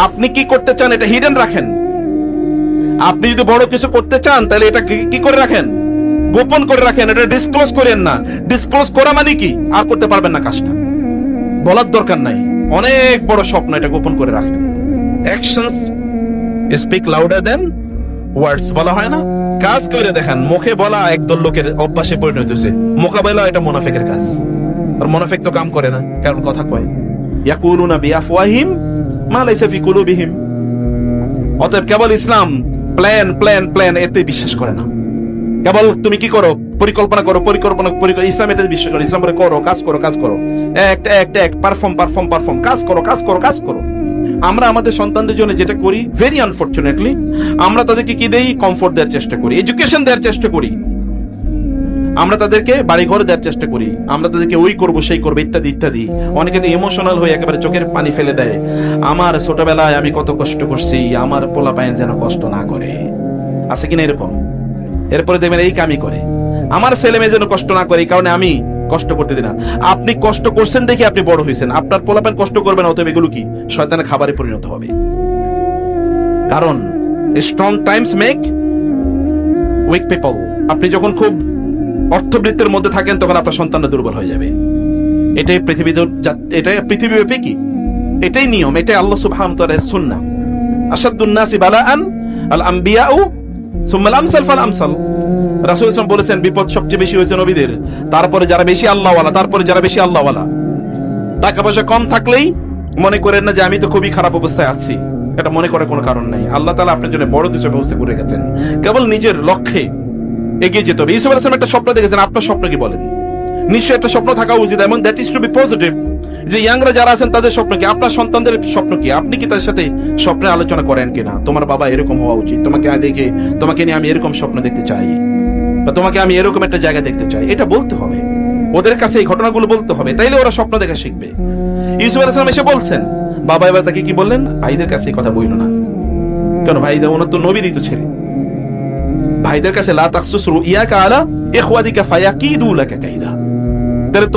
আপনি কি করতে চান এটা হিডেন রাখেন। আপনি যদি বড় কিছু করতে চান তাহলে এটা কি করে রাখেন, গোপন করে রাখেন, এটা ডিসক্লোজ করেন না। ডিসক্লোজ করা মানে কি, আর করতে পারবেন না কাজটা, বলার দরকার নাই। অনেক বড় স্বপ্ন, এটা গোপন করে রাখেন। অ্যাকশনস স্পিক লাউডার দেন ওয়ার্ডস বলা হয় না, কাজ করে দেখান। মুখে বলা একদল লোকের অভ্যাসে পরিণত হয়েছে, মোকাবেলা এটা মুনাফিকের কাজ। আর মুনাফিক তো কাম করে না, কারণ কথা কয়। ইয়াকুলুনা বিআফওয়াহিম মা লাইসা ফি কুলুবিহিম। অতএব কেবল ইসলাম প্ল্যান প্ল্যান প্ল্যান এতে বিশ্বাস করে না। কেবল তুমি কি করো, পরিকল্পনা করো, ইসলাম এতে বিশ্বাস করো। ইসলাম বলে করো, কাজ করো, কাজ করো, এক পারফর্ম পারফর্ম পারফর্ম, কাজ করো, কাজ করো, কাজ করো। আমরা আমাদের সন্তানদের জন্য যেটা করি, ভেরি আনফরচুনেটলি, আমরা তাদেরকে কি দেই, কমফোর্ট দেওয়ার চেষ্টা করি, এডুকেশন দেওয়ার চেষ্টা করি, আমরা তাদেরকে বাড়িঘর দেওয়ার চেষ্টা করি, আমরা তাদেরকে ওই করবো সেই করবো ইত্যাদি ইত্যাদি। অনেকে তো ইমোশনাল হয়ে একেবারে চোখের পানি ফেলে দেয়। আমার ছোটবেলায় আমি কত কষ্ট করছি, আমার পোলা পায়েন যেন কষ্ট না করে, আছে কিনা এরকম? এরপরে দেখবেন এই কামই করে, আমার ছেলে মেয়ে যেন কষ্ট না করে, এই কারণে আমি কষ্ট করতে দিই না। আপনি কষ্ট করছেন দেখে আপনি বড় হয়েছেন, আপনার পোলাপান কষ্ট করবেন, অতএব এগুলো কি শয়তানের খাবারে পরিণত হবে। কারণ strong times make weak people. আপনি যখন খুব অর্থবৃত্তের মধ্যে থাকেন তখন আপনার সন্তানরা দুর্বল হয়ে যাবে। এটাই পৃথিবীব্যাপী কি, এটাই নিয়ম, এটাই আল্লাহ সুবহানাহু ওয়া তাআলার সুন্নাহ। আশাদ্দুন নাসি বালাআন আল আমবিয়াউ সুম্মাল আমসাল ফাল আমসাল। রাসূল সাল্লাল্লাহু আলাইহি ওয়াসাল্লাম বলেছেন, বিপদ সবচেয়ে বেশি হয়েছে নবীদের, তারপরে যারা বেশি আল্লাহওয়ালা, তারপরে যারা বেশি আল্লাহওয়ালা। টাকা পয়সা কম থাকলেই মনে করেন না যে আমি তো খুবই খারাপ অবস্থায় আছি, এটা মনে করার কোনো কারণ নাই। আল্লাহ তাআলা আপনার জন্য বড় কিছু ব্যবস্থা করে গেছেন, কেবল নিজের লক্ষ্যে এগিয়ে যেতে হবে। ইউসুফ আলাইহিস সালাম একটা স্বপ্ন দেখেছেন, আপনার স্বপ্ন কি বলেন? নিশ্চয়ই একটা স্বপ্ন থাকা উচিত, এবং that is to be positive. যে ইয়াংরা যারা আছেন তাদের স্বপ্ন কি, আপনার সন্তানদের স্বপ্ন কি, আপনি কি তাদের সাথে স্বপ্নে আলোচনা করেন কিনা? তোমার বাবা এরকম হওয়া উচিত, তোমাকে দেখে, তোমাকে নিয়ে আমি এরকম স্বপ্ন দেখতে চাই, বা তোমাকে আমি এরকম একটা জায়গা দেখতে চাই, এটা বলতে হবে ওদের কাছে, এই ঘটনাগুলো বলতে হবে, তাইলে ওরা স্বপ্ন দেখা শিখবে। ইউসুফ আলাইহিস সালাম এসে বলছেন, বাবা এবার তাকে কি বললেন, ভাইদের কাছে এই কথা বইল না। কেন? ভাইদের ওনার তো নবীরই তো ছেলে। ভাইদের কাছে লা তাখসুস রুইয়াকা আলা ইখওয়াতিকা ফায়াকিদু লাকা কাইদা। তাহলে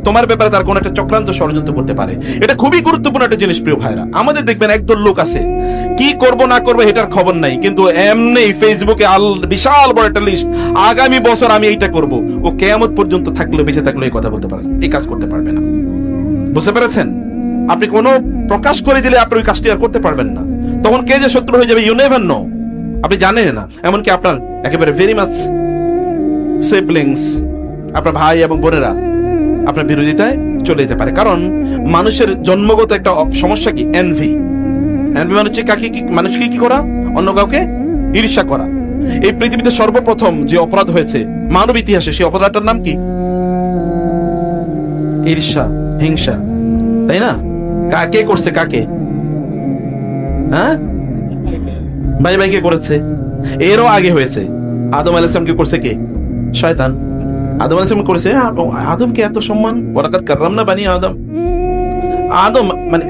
তোমার ব্যাপারে তার কোন একটা চক্রান্ত ষড়যন্ত্র করতে পারে। এটা খুবই গুরুত্বপূর্ণ একটা জিনিস প্রিয় ভাইরা। আমাদের দেখবেন একদল লোক আছে, কি করব না করবো এটার খবর নাই, কিন্তু এমনি ফেসবুকে বিশাল বড় একটা লিস্ট, আগামী বছর আমি এইটা করব। ও কিয়ামত পর্যন্ত থাকলে, বেঁচে থাকলে এই কথা বলতে পারে, এই কাজ করতে পারবে না। বুঝতে পেরেছেন? আপনি কোনো প্রকাশ করে দিলে আপনি ওই কাজটি আর করতে পারবেন না। তখন কে যে শত্রু হয়ে যাবে, ইউ নেভার নো, আপনি জানেন না। এমনকি আপনার একেবারে ভেরি মাচ সিবলিংস, আপনার ভাই এবং বোনেরা আপনার বিরোধিতায় চলে যেতে পারে। কারণ মানুষের জন্মগত একটা সমস্যা কি, এনভি। এনভি মানে হচ্ছে মানুষকে কি করা, অন্য কাউকে ঈর্ষা করা। এই পৃথিবীতে সর্বপ্রথম যে অপরাধ হয়েছে মানব ইতিহাসে, সেই অপরাধটার নাম কি? ঈর্ষা, হিংসা, তাই না? কাকে করছে, কাকে? হ্যাঁ, ভাই ভাইকে করেছে। এরও আগে হয়েছে, আদম আলাইহিস সালামকে করছে কে? শয়তান। আদম আলাইহিস সালাম করেছে, আদমকে এত সম্মান, ওয়ালাকাদ কাররামনা বানি আদম। আদম মানে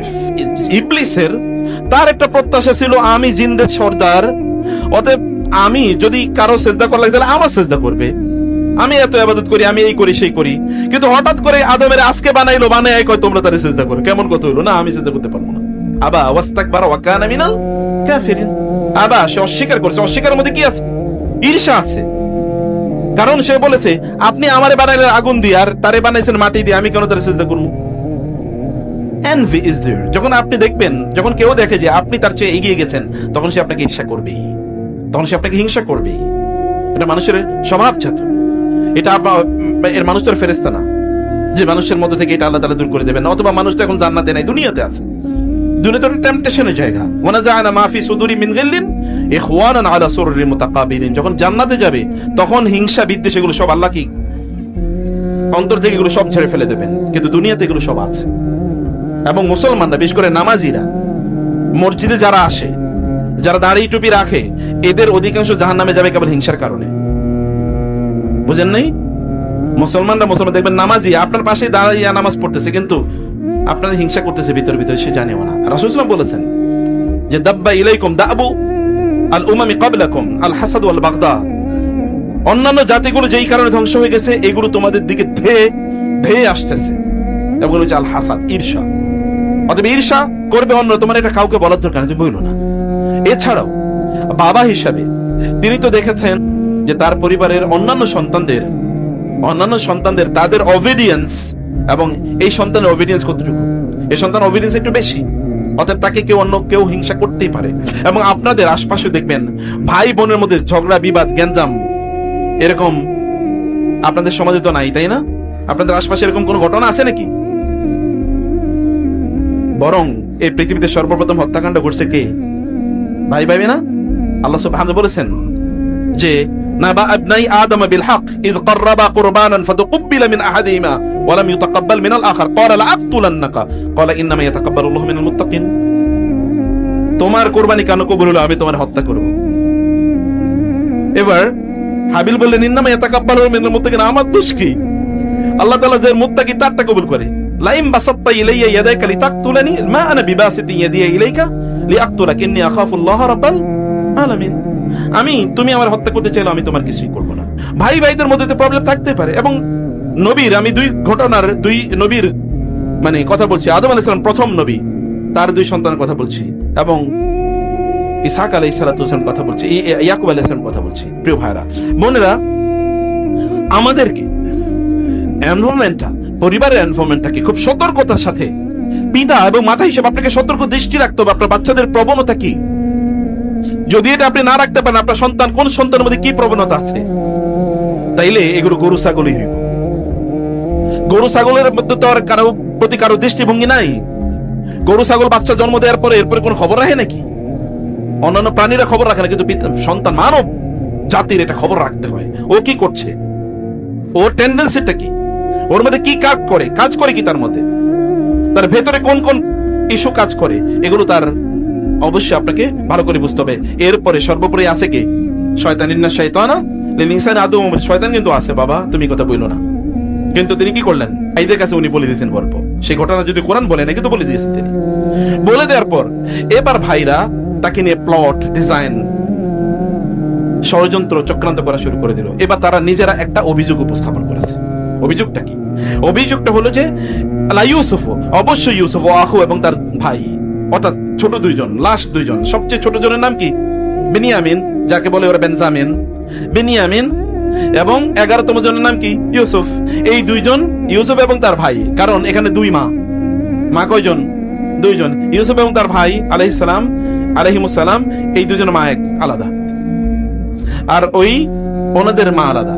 ইবলিসের, তার একটা প্রত্যাশা ছিল আমি জিনদের সর্দার, অতএব আমি যদি কারো সেজদা করা লাগে তাহলে আমার সেজদা করবে, আমি এত ইবাদত করি, আমি এই করি সেই করি। কিন্তু হঠাৎ করে আদমের আজকে বানাইলো, বানায় কয় তোমরা তারে সেজদা করো। কেমন কথা হইলো? না, আমি সেজদা করতে পারবো না। আবা ওয়াস্তাকবারা ওয়া কানা মিনাল কাফিরিন। আবা, সে অস্বীকার করেছে। অস্বীকারের মধ্যে কি আছে? ঈর্ষা আছে। কারণ সে বলেছে আপনি আমারে বানাইলেন আগুন দিয়ে, আর তারে বানাইছেন মাটি দিয়ে, আমি কেন তারে সিজদা করব? Envy is there. যখন আপনি দেখবেন, যখন কেউ দেখে যে আপনি তার চেয়ে এগিয়ে গেছেন, তখন সে আপনাকে ঈর্ষা করবেই, তখন সে আপনাকে হিংসা করবেই। এটা মানুষের স্বভাবজাত। এটা এর মানুষ তো ফেরেশতা না যে মানুষের মধ্যে থেকে এটা আল্লাহ তাআলা দূর করে দেবেন না। অথবা মানুষ তো এখন জান্নাতে নাই, দুনিয়াতে আছে। দুনিয়াতে একটা টেম্পটেশনের জায়গা। ওয়ানাজাআনা মা ফি সুদুরি মিন গিল্লিন ইখওয়ানান আলা সুররিন মুতাকাবিরিন। যখন জান্নাতে যাবে তখন হিংসা, বিদ্বেষ এগুলো সব আল্লাহ কি অন্তর থেকে এগুলো সব ছেড়ে ফেলে দেবেন। কিন্তু দুনিয়াতে এগুলো সব আছে। এবং মুসলমানরা, বিশেষ করে নামাজিরা, মসজিদে যারা আসে, যারা দাড়ি টুপি রাখে, এদের অধিকাংশ জাহান্নামে যাবে কেবল হিংসার কারণে। বুঝেন নাই? মুসলমান দেখবেন নামাজি আপনার পাশে দাঁড়িয়ে নামাজ পড়তেছে, কিন্তু আপনার হিংসা করতেছে ভিতরে ভিতরে, সে জানেও না। রাসূলুল্লাহ সাল্লাল্লাহু আলাইহি ওয়াসাল্লাম বলেছেন যে দাব্বা ইলাইকুম দাবু আল উমামি ক্বাবলাকুম আল হাসাদ ওয়াল বাগদা। অন্যান্য জাতিগুলো যেই কারণে ধ্বংস হয়ে গেছে, এগুলো তোমাদের দিকে ধেয়ে ধেয়ে আসতেছে। এগুলো হচ্ছে আল হাসাদ, ঈর্ষা। অতএব ঈর্ষা করবে অন্য, তোমার এটা কাউকে বলার দরকার নেই, তুমি বইলো না। এছাড়াও বাবা হিসাবে তিনি তো দেখেছেন যে তার পরিবারের অন্যান্য সন্তানদের তাদের অবিডিয়েন্স এবং এই সন্তানের অবিডিয়েন্স কতটুকু, এই সন্তান অবিডিয়েন্স একটু বেশি, অতএব তাকে কেউ হিংসা করতেই পারে। এবং আপনাদের আশপাশে দেখবেন ভাই বোনের মধ্যে ঝগড়া, বিবাদ, গ্যাঞ্জাম, এরকম আপনাদের সমাজে তো নাই, তাই না? আপনাদের আশপাশে এরকম কোন ঘটনা আছে নাকি? বরং এই পৃথিবীতে সর্বপ্রথম হত্যাকাণ্ড করছে কে? ভাই ভাই না? আল্লাহ সুবহানাহু বলেছেন যে নাবা আবনাই আদম বিল হক ইয ক্বাররাবা কুরবানান ফাতুকবিলা মিন আহাদিহিমা ওয়া লাম ইউতাকাব্বাল মিনাল আখার ক্বালা লাআকতুলান্নাকা ক্বালা ইন্নামা ইয়াতাকাব্বালুল্লাহু মিনাল মুত্তাকিন। তোমার কুরবানি কেন কবুল হলো? আমি তোমার হত্যা করব। এবার হাবিল বললেন ইন্নামা ইয়াতাকাব্বালুল্লাহু মিনাল মুত্তাকিন, আমার দোষ কি? আল্লাহ তাআলা যে মুত্তাকি তারটা কবুল করে। লাইম বাসাত্তা ইলাইয়া ইয়াদাকা লিতাকতুলানি মা আনা বিবাসিতি ইয়াদিয়া ইলাইকা লিআকতুলাক ইন্নী আখাফুল্লাহ রাব্বাল আলামিন। তুমি আমার হত্যা করতে চাইলে আমি তোমার কিছুই করব না। ভাই ভাইদের মধ্যে তো প্রবলেম থাকতে পারে। এবং নবীর, আমি দুই নবীর মানে কথা বলছি, আদম আলাইহিস সালাম প্রথম নবী, তার দুই সন্তানের কথা বলছি, এবং ইসহাক আলাইহিস সালাম কথা বলছি, ইয়াকুব আলাইহিস সালাম কথা বলছি। প্রিয় ভাইরা বোনেরা, আমাদেরকে এনভায়রনমেন্টটা, পরিবারের এনভায়রনমেন্টটাকে খুব সতর্কতার সাথে পিতা এবং মাতা হিসেবে আপনাকে সতর্ক দৃষ্টি রাখতে হবে। আপনার বাচ্চাদের প্রবণতা কি, যদি এটা আপনি না রাখতে পারেন, আপনার সন্তান কোন সন্তানের মধ্যে কি প্রবণতা আছে, তাইলে এগুলো গরু ছাগলই হইব। গরু ছাগলের মধ্যে তো আর কারো দৃষ্টিভঙ্গি নাই। গরু ছাগল বাচ্চা জন্ম দেওয়ার পরে এরপরে কোন খবর রাখে নাকি? অন্যান্য প্রাণীরা খবর রাখে না, কিন্তু সন্তান, মানব জাতির এটা খবর রাখতে হয়। ও কি করছে, ওর টেন্ডেন্সিটা কি, ওর মধ্যে কি কাজ করে কি, তার মধ্যে তার ভেতরে কোন কোন ইস্যু কাজ করে, এগুলো তার অবশ্যই আপনাকে ভালো করে বুঝতে হবে। এরপরে সর্বোপরি আছে কে? শয়তান, ইন্না শাইতানা লিল ইনসানি আদুউম মুবিন। শয়তান কিন্তু আছে বাবা, তুমি কথা বইলো না। কিন্তু তিনি কি করলেন? ভাইদের কাছে উনি বলে দিয়েছেন গল্প। সেই ঘটনা যদি কোরআন বলে না, কিন্তু বলে দিয়েছেন তিনি। বলে দেওয়ার পর এবার ভাইরা তাকে নিয়ে প্লট, ডিজাইন, ষড়যন্ত্র, চক্রান্ত করা শুরু করে দিল। এবার তারা নিজেরা একটা অভিযোগ উপস্থাপন করেছে। অভিযোগটা কি? অভিযোগটা হলো যে লা ইউসুফ, অবশ্যই ইউসুফ ও আখু এবং তার ভাই, অর্থাৎ ছোট দুইজন, লাস্ট দুইজন, সবচেয়ে ছোট জনের নাম কি? বিনিয়ামিন, যাকে বলে ওরা বেনজামিন। বিনিয়ামিন এবং 11তম জনের নাম কি? ইউসুফ। এই দুইজন, ইউসুফ এবং তার ভাই, কারণ এখানে দুই মা কয়জন? দুইজন। ইউসুফ এবং তার ভাই আলাইহিমুসসালাম, এই দুজন মা এক আলাদা, আর ওনাদের মা আলাদা,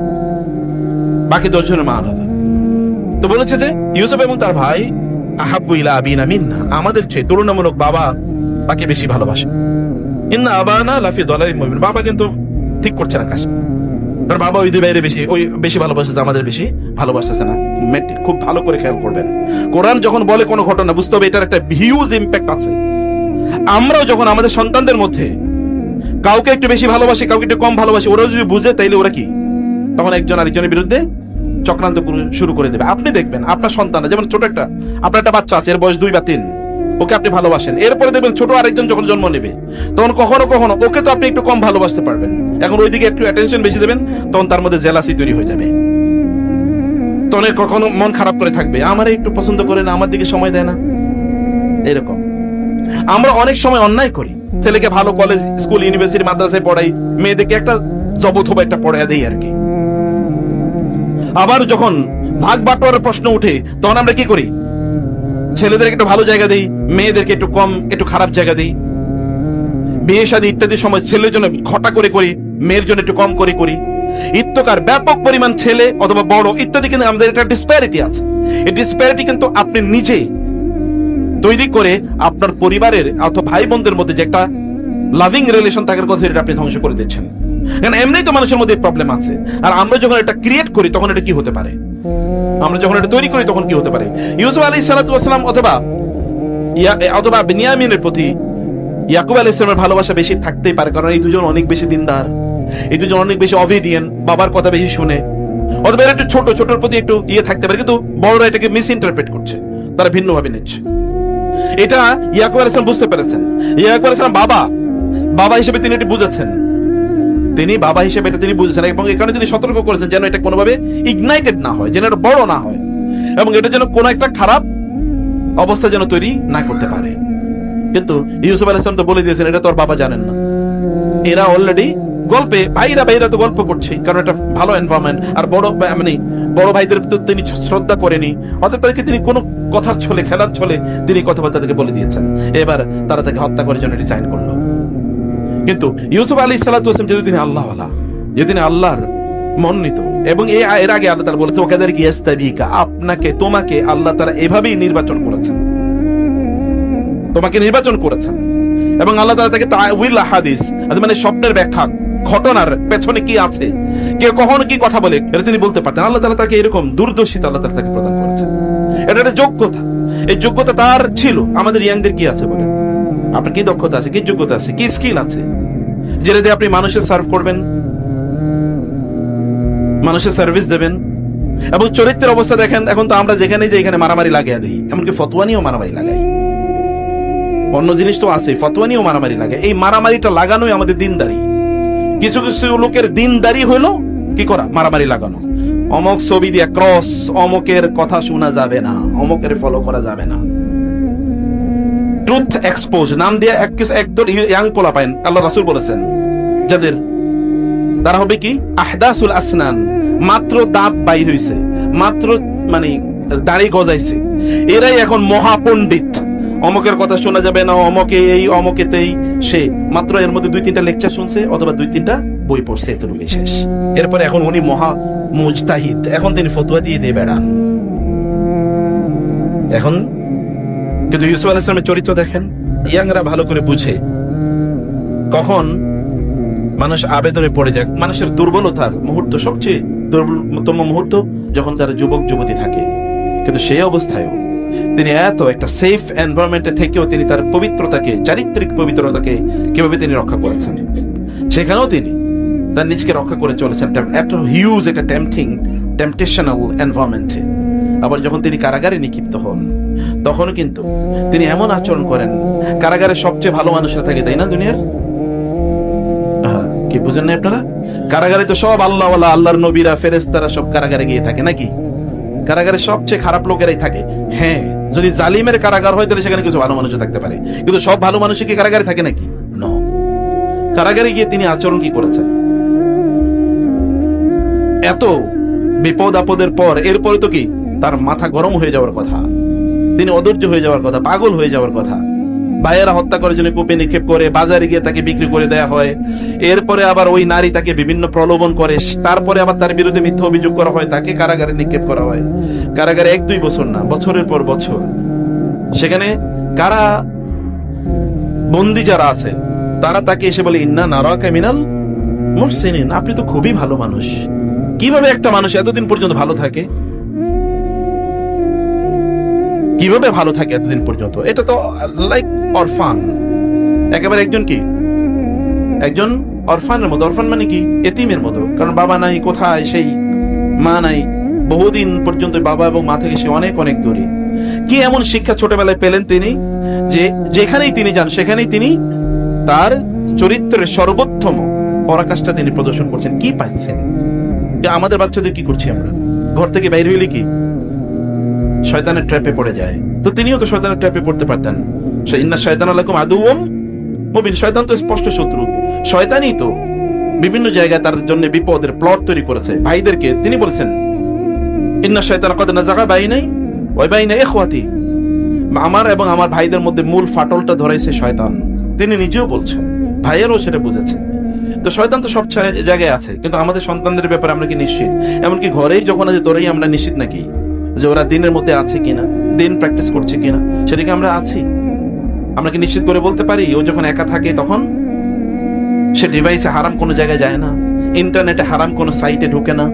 বাকি 10 জনের মা আলাদা। তো বলেছে যে ইউসুফ এবং তার ভাই আহাব্বু ইলা আবিনা মিন্না, আমাদের চেয়ে তুলনামূলক বাবা তাকে বেশি ভালোবাসে। ইন্না আবানা লাফি দালালিন মুবিন, বাবা কিন্তু ঠিক করছে না কাজ। কারণ বাবা ওই দুই বাইরে বেশি ভালোবাসে, আমাদের বেশি ভালোবাসতেছে না। খুব ভালো করে খেয়াল করবেন, কোরআন যখন বলে কোনো ঘটনা, বুঝতে হবে এটার একটা হিউজ ইম্প্যাক্ট আছে। আমরাও যখন আমাদের সন্তানদের মধ্যে কাউকে একটু বেশি ভালোবাসি, কাউকে একটু কম ভালোবাসি, ওরা যদি বুঝে, তাইলে ওরা কি তখন একজন আরেকজনের বিরুদ্ধে চক্রান্ত শুরু করে দেবে। আপনি দেখবেন আপনার সন্তানরা, যেমন ছোট আপনার একটা বাচ্চা আছে, এর বয়স 2 বা 3, ওকে আপনি ভালোবাসেন। এরপরে দেখবেন ছোট আরেকজন যখন জন্ম নেবে, তখন কখনো কখনো ওকে তো আপনি একটু কম ভালোবাসতে পারবেন। এখন ওইদিকে একটু অ্যাটেনশন বেশি দেবেন, তখন তার মধ্যে জেলাসি তৈরি হয়ে যাবে। তখন কখনো মন খারাপ করে থাকবে, আমারে একটু পছন্দ করে না, আমার দিকে সময় দেয় না। এরকম আমরা অনেক সময় অন্যায় করি। ছেলেকে ভালো কলেজ, স্কুল, ইউনিভার্সিটি, মাদ্রাসায় পড়াই, মেয়েদেরকে একটা জবথবা একটা পড়ায় দেই আর কি। আবার যখন ভাগ বাটোয়ারার প্রশ্ন উঠে, তখন আমরা কি করি? ছেলেদেরকে একটু ভালো জায়গা দেই, মেয়েদেরকে একটু কম, একটু খারাপ জায়গা দেই। বিয়ে শাদী ইত্যাদির সময় ছেলের জন্য খটা করে করি, মেয়ের জন্য একটু কম করে করি। ইত্তকার ব্যাপক পরিমাণ ছেলে অথবা বড় ইত্যাদি, কিন্তু আমাদের একটা ডিসপ্যারিটি আছে। এই ডিসপ্যারিটি কিন্তু আপনি নিজে তৈরি করে আপনার পরিবারের অথবা ভাই বোনদের মধ্যে যে একটা লাভিং রিলেশন থাকার কথা, সেটা আপনি ধ্বংস করে দিচ্ছেন। কারণ এমনি তো মানুষের মধ্যে প্রবলেম আছে, আর আমরা যখন এটা ক্রিয়েট করি, তখন এটা কি হতে পারে? আমরা যখন এটা তৈরি করি, তখন কি হতে পারে? ইউসুফ আলাইহিস সালাম অথবা বিনিয়ামিনের প্রতি ইয়াকুব আলাইহিস সালামের ভালোবাসা বেশি থাকতেই পারে, কারণ এই দুজন অনেক বেশি দিনদার, এই দুজন অনেক বেশি অবিডিয়েন্ট, বাবার কথা বেশি শুনে। অথবা এরা একটু ছোটর প্রতি একটু থাকতে পারে, কিন্তু বড়রা এটাকে মিস ইন্টারপ্রেট করছে, তারা ভিন্নভাবে নিচ্ছে। এটা ইয়াকুব আলাইহিস সালাম বুঝতে পেরেছেন। ইয়াকুব আলাইহিস সালাম বাবা হিসেবে তিনি এটা বুঝেছেন, তিনি বাবা হিসেবে এটা তিনি বুঝেছেন, এবং এখানে তিনি সতর্ক করেছেন যেন এটা কোনোভাবে ইগনাইটেড না হয়, যেন এটা বড় না হয়, এবং এটা যেন কোনো একটা খারাপ অবস্থা যেন তৈরি না করতে পারে। কিন্তু ইউসুফ আলাইহিস সালাম তো বলে দিয়েছেন এটা তোর বাবা জানেন না। এরা অলরেডি গল্পে ভাইরা তো গল্প করছে, কারণ এটা ভালো এনভায়রনমেন্ট। আর বড় ভাইদের তো তিনি শ্রদ্ধা করেনি, অতএব তাদেরকে তিনি কোনো কথার ছলে, খেলার ছলে তিনি কথাবার্তা তাদেরকে বলে দিয়েছেন। এবার তারা তাকে হত্যা করার জন্য ডিসাইন করলো। কিন্তু ইউসুফ আলাইহিস সালাতু ওয়াসালাম যেহেতু তিনি আল্লাহওয়ালা, যেহেতু তিনি আল্লাহর মনোনীত, এবং এর আগে আল্লাহ তাআলা বলেছেন ওয়াকাদালিকা ইয়াস্তাবিকা, তোমাকে আল্লাহ তাআলা এভাবেই নির্বাচন করেছেন, তোমাকে নির্বাচন করেছেন। এবং আল্লাহ তাআলা তাকে তাউইল হাদিস, মানে স্বপ্নের ব্যাখ্যা, ঘটনার পেছনে কি আছে, কে কখন কি কথা বলে, এটা তিনি বলতে পারতেন। আল্লাহ তাআলা তাকে এরকম দূরদর্শিতা আল্লাহ তাআলা তাকে প্রদান করেছেন। এটা একটা যোগ্যতা, এই যোগ্যতা তার ছিল। আমাদের ইয়াংদের কি আছে বলেন? আপনার কি দক্ষতা আছে, কি যোগ্যতা আছে, কি স্কিল আছে, যেটা দিয়ে আপনি মানুষের সার্ভ করবেন, মানুষের সার্ভিস দেবেন? এবং চরিত্রের অবস্থা দেখেন, এখন তো আমরা যেখানে যে এখানে মারামারি লাগিয়ে দিই, এমনকি ফতোয়া নিয়েও মারামারি লাগাই। অন্য জিনিস তো আছে, ফতোয়া নিয়েও মারামারি লাগে। এই মারামারিটা লাগানোই আমাদের দিনদারি। কিছু কিছু লোকের দিনদারি হলো কি করা? মারামারি লাগানো। অমক ছবি দিয়ে ক্রস, অমকের কথা শোনা যাবে না, অমকের ফলো করা যাবে না। ট্রুথ এক্সপোজ নাম দিয়ে একদল ইয়াং পোলা পাইন, আল্লাহ রাসূল বলেছেন যাদের, তারা হবে কি আহদাসুল আসনান, মাত্র দাঁত বাইর হইছে, মাত্র মানে দাড়ি গজাইছে, এরাই এখন মহাপণ্ডিত। অমকের কথা শোনা যাবে না, অমকে এই অমকেতেই সে মাত্র এর মধ্যে 2-3টা লেকচার শুনছে অথবা 2-3টা বই পড়ছে, এতটুকু শেষ। এরপরে এখন উনি মহা মুজতাহিদ, এখন তিনি ফতোয়া দিয়ে বেড়ান। এখন কিন্তু ইউসুফ আলাইহিস সালামের চরিত্র দেখেন, ইয়াংরা ভালো করে বুঝে কখন মানুষ আবেদনে পড়ে যায়। মানুষের দুর্বলতার মুহূর্ত, সবচেয়ে দুর্বলতম মুহূর্ত যখন তারা যুবক যুবতী থাকে। কিন্তু সেই অবস্থায়ও তিনি এত একটা সেফ এনভায়রনমেন্টে থেকেও তিনি তার পবিত্রতাকে, চারিত্রিক পবিত্রতাকে কিভাবে তিনি রক্ষা করেছেন, সেখানেও তিনি তার নিজকে রক্ষা করে চলেছেন এত হিউজ একটা টেম্পটেশনাল এনভায়রনমেন্টে। আবার যখন তিনি কারাগারে নিক্ষিপ্ত হন, তখনও কিন্তু তিনি এমন আচরণ করেন, কারাগারে সবচেয়ে ভালো মানুষরা থাকে, তাই না দুনিয়ার? কি বুঝেন না আপনারা? কারাগারে তো সব আল্লাহওয়ালা, আল্লাহর নবীরা, ফেরেশতারা সব কারাগারে গিয়ে থাকে নাকি? কারাগারে সবচেয়ে খারাপ লোকেরাই থাকে। হ্যাঁ, যদি জালিমের কারাগার হয় তাহলে সেখানে কিছু ভালো মানুষও থাকতে পারে, কিন্তু সব ভালো মানুষ কি কারাগারে থাকে নাকি? নো। কারাগারে গিয়ে তিনি আচরণ কি করেছেন? এত বিপদ আপদের পর, এরপরে তো কি তার মাথা গরম হয়ে যাওয়ার কথা, তিনি অধৈর্য হয়ে যাওয়ার কথা, পাগল হয়ে যাওয়ার কথা। ভাইয়েরা হত্যা করার জন্য কূপে নিক্ষেপ করে, বাজারে গিয়ে তাকে বিক্রি করে দেয়া হয়। এরপরে আবার ওই নারী তাকে বিভিন্ন প্রলোভন করে, তারপরে আবার তার বিরুদ্ধে মিথ্যা অভিযোগ করা হয়, তাকে কারাগারে নিক্ষেপ করা হয়। কারাগারে 1-2 বছর না, বছরের পর বছর। সেখানে কারা বন্দী যারা আছে তারা তাকে এসে বলে, ইন্না নারাকা মিনাল মুহসিনিন, আপনি তো খুবই ভালো মানুষ। কিভাবে একটা মানুষ এতদিন পর্যন্ত ভালো থাকে? কিভাবে ভালো থাকে এতদিন পর্যন্ত? এটা তো লাইক অরফান, একেবারে একজন অরফানের মতো। অরফান মানে কি? এতিমের মতো, কারণ বাবা নাই, কোথায় সেই মা নাই, বহুদিন পর্যন্ত বাবা এবং মা থেকে সে অনেক অনেক দূরে। কি এমন শিক্ষা ছোটবেলায় পেলেন তিনি যে যেখানেই তিনি যান সেখানেই তিনি তার চরিত্রের সর্বোত্তম পরাকাষ্ঠা তিনি প্রদর্শন করছেন। কি পাচ্ছেন? আমাদের বাচ্চাদের কি করছি আমরা? ঘর থেকে বাইরে হইলে কি শয়তানের ট্র্যাপে পড়ে যায়। তো তিনিও তো শয়তানের ট্র্যাপে পড়তে পারতেন। ইন্না শায়তানা লাকুম আদুউম মুবিন, শয়তান তো স্পষ্ট শত্রু। শয়তানই তো বিভিন্ন জায়গায় তার জন্য বিপদের প্লট তৈরি করেছে। ভাইদেরকে তিনি বলেছেন, ইন্না শায়তানা কদ নাযাগা বাইনাই ওয়া বাইনা ইখওয়াতি, আমার এবং আমার ভাইদের মধ্যে মূল ফাটলটা ধরাইছে শয়তান। তিনি নিজেও বলছেন, ভাইয়েরও সেটা বুঝেছে। তো শয়তান তো সব জায়গায় আছে, কিন্তু আমাদের সন্তানদের ব্যাপারে আমরা কি নিশ্চিত? এমনকি ঘরেই যখন আছে তোরাই আমরা নিশ্চিত নাকি যে ওরা দিনের মধ্যে আছে কিনা, দিন প্র্যাকটিস করছে কিনা, সেটাকে আমরা আছি? আমরা কি নিশ্চিত করে বলতে পারি? ও যখন একা থাকে তখন সে ডিভাইসে হারাম কোনো জায়গায় যায় না, ইন্টারনেটে হারাম কোনো সাইটে ঢুকে না,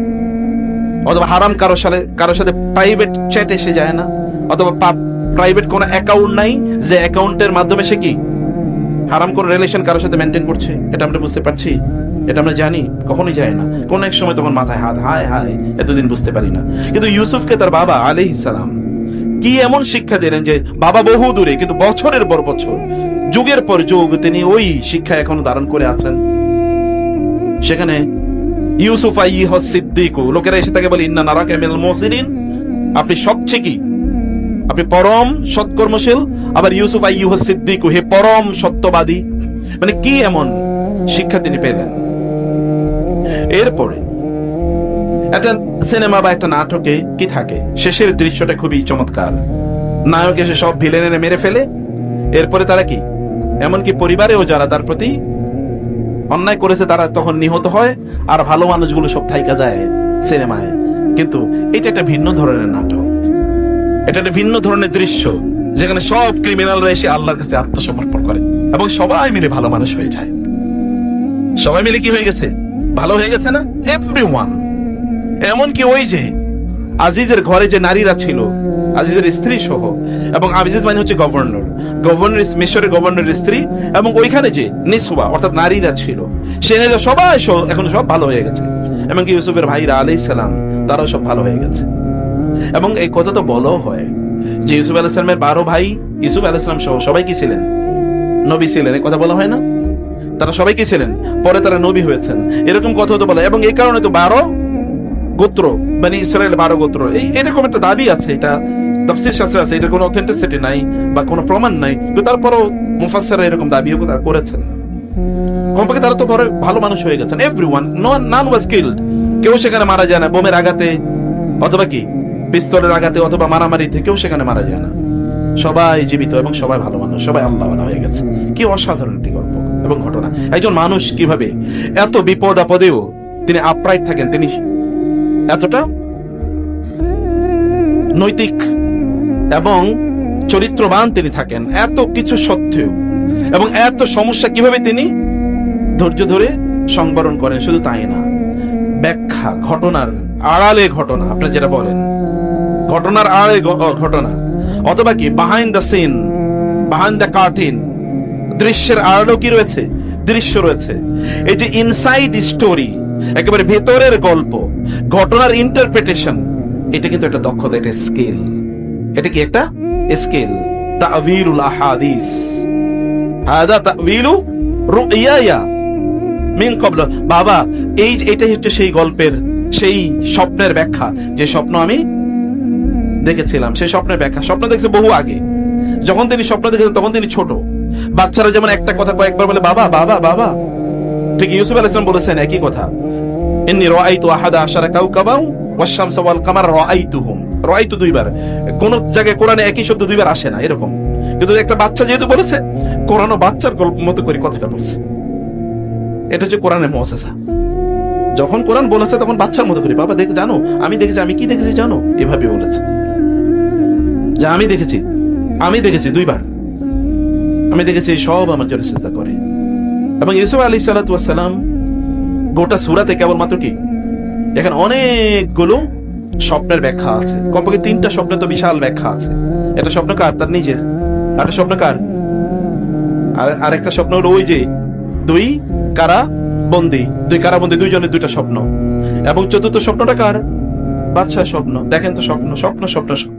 অথবা হারাম কারোর সাথে প্রাইভেট চ্যাটে সে যায় না, অথবা প্রাইভেট কোনো অ্যাকাউন্ট নাই যে অ্যাকাউন্টের মাধ্যমে সে কি হারাম কোনো রিলেশন কারোর সাথে মেনটেন করছে। এটা আমরা বুঝতে পারছি? এটা আমরা জানি? কখনোই যায় না। কোন এক সময় তখন মাথায় হাত, হায় হায় এতদিন বুঝতে পারি না। কিন্তু ইউসুফকে তার বাবা আলাইহিস সালাম কি এমন শিক্ষা দিলেন যে বাবা বহু দূরে, কিন্তু বছরের পর বছর, যুগের পর যুগ তিনি ওই শিক্ষা এখনো ধারণ করে আছেন। সেখানে ইউসুফ আইয়ুহাস সিদ্দিক, লোকেরা এসে তাকে বলে, ইন্না নারাকা মিনাল মুহসিনিন, আপনি সবচেয়ে কি, আপনি পরম সৎকর্মশীল, আবার ইউসুফ আইয়ুহা সিদ্দিক, হে পরম সত্যবাদী। মানে কি এমন শিক্ষা তিনি পেলেন? এরপরে একটা সিনেমা বা একটা নাটকে কি থাকে, শেষের দৃশ্যটা খুবই চমৎকার। নায়ক এসে সব ভিলেনের মেরে ফেলে, এরপরে তারা কি, এমনকি পরিবারেও যারা তার প্রতি অন্যায় করেছে তারা তখন নিহত হয়, আর ভালো মানুষগুলো সব থাইকা যায় সিনেমায়। কিন্তু এটা একটা ভিন্ন ধরনের নাটক, এটা একটা ভিন্ন ধরনের দৃশ্য, যেখানে সব ক্রিমিনালরা এসে আল্লাহর কাছে আত্মসমর্পণ করে এবং সবাই মিলে ভালো মানুষ হয়ে যায়। সবাই মিলে কি হয়ে গেছে? ভালো হয়ে গেছে না? এভরিওয়ান। এমনকি ওই যে আজিজের ঘরে যে নারীরা ছিল, আজিজের স্ত্রী সহ, এবং আজিজ মানে হচ্ছে গভর্নর, মিশরের গভর্নরের স্ত্রী, এবং ওইখানে যে নিসওয়া অর্থাৎ নারীরা ছিল, সে নারীরা সবাই এখন সব ভালো হয়ে গেছে। এমনকি ইউসুফের ভাইরা আলাইহিস সালাম তারাও সব ভালো হয়ে গেছে। এবং এই কথা তো বলো হয় যে ইউসুফ আলাইহিস সালামের 12 ভাই, ইউসুফ আলাইহিস সালাম সহ সবাই কি ছিলেন? নবী ছিলেন। এই কথা বলা হয় না? তারা সবাই কি ছিলেন? পরে তারা নবী হয়েছেন, এরকম কথা তো বলা। এবং এই কারণে তো 12 গোত্র, মানে ইসরায়েল 12 গোত্র, এরকম একটা দাবি আছে। এটা তাফসীর শাস্ত্রে আছে, এটা কোনো অথেন্টিসিটি নাই বা কোনো প্রমাণ নাই, কিন্তু তারপরও মুফাসসিররা এরকম দাবিও তারা করেছেন। কমপক্ষে তারা তো পরে ভালো মানুষ হয়ে গেছেন। Everyone, none was killed. কেউ সেখানে মারা যায় না বোমের আঘাতে, অথবা কি পিস্তলের আঘাতে, অথবা মারামারিতে, কেউ সেখানে মারা যায় না। সবাই জীবিত এবং সবাই ভালো মানুষ, সবাই আল্লাহওয়ালা হয়ে গেছে। কি অসাধারণ একটি গল্প এবং ঘটনা। একজন মানুষ কিভাবে এত বিপদ আপদেও তিনি আপরাইট থাকেন, তিনি এতটা নৈতিক এবং চরিত্রবান তিনি থাকেন এত কিছু সত্ত্বেও, এবং এত সমস্যা কিভাবে তিনি ধৈর্য ধরে সংবরণ করেন। শুধু তাই না, ব্যাখ্যা, ঘটনার আড়ালে ঘটনা, আপনি যেটা বলেন ঘটনার আড়ালে ঘটনা, অথবা কি behind the scene, behind the curtain, দৃশ্যের আড়ালেও কি রয়েছে? দৃশ্য রয়েছে। এই যে ইনসাইড স্টোরি, একেবারে ভেতরের গল্প, ঘটনার ইন্টারপ্রিটেশন, এটা কিন্তু একটা দক্ষতা, এটা স্কিল। এটা কি একটা স্কিল? তা'ওয়িলুল আহাদিস, হাদা তা'ওয়িলু রুইয়া মিন ক্বাবল। বাবা, এইটাই হচ্ছে সেই গল্পের, সেই স্বপ্নের ব্যাখ্যা, যে স্বপ্ন আমি দেখেছিলাম, সেই স্বপ্নের ব্যাখ্যা। স্বপ্ন দেখছে বহু আগে, যখন তিনি স্বপ্ন দেখেছেন তখন তিনি ছোট। বাচ্চারা যেমন একটা কথা কয়েকবার বলে বাবা বাবা বাবা, ঠিক ইউসুফ আলাইহিস সালাম বলেছেন একই কথা, ইন্নী রাআইতু আহাদা আশারা কাওকাবাও ওয়াশ-শামসা ওয়াল কামার রাআইতুহুম। রাআইতু দুইবার, কোন জায়গায় কোরআনে একই শব্দ দুইবার আসে না এরকম, কিন্তু একটা বাচ্চা যেহেতু বলেছে, কোরআনও বাচ্চার গল্প মতো করে কথাটা বলছে। এটা হচ্ছে কোরআনের মুআজিজা। যখন কোরআন বলেছে তখন বাচ্চার মতো করে, বাবা দেখ, জানো আমি দেখেছি, আমি কি দেখেছি জানো, এভাবে বলেছে যে আমি দেখেছি দুইবার, আমি দেখেছি সব আমার জন্য সিজদা করে। এবং ইউসুফ আলাইহিস সালাতু ওয়াস সালাম গোটা সূরাতে কেবলমাত্র কি, এখানে অনেকগুলো স্বপ্নের ব্যাখ্যা আছে, কমপক্ষে 3টা স্বপ্নের তো বিশাল ব্যাখ্যা আছে। একটা স্বপ্ন কার? তার নিজের। আরেকটা স্বপ্ন কার? আরেকটা স্বপ্ন হলো ওই যে দুই কারাবন্দী, দুইজনের 2টা স্বপ্ন। এবং চতুর্থ স্বপ্নটা কার? বাদশাহ স্বপ্ন। দেখেন তো, স্বপ্ন স্বপ্ন স্বপ্ন স্বপ্ন।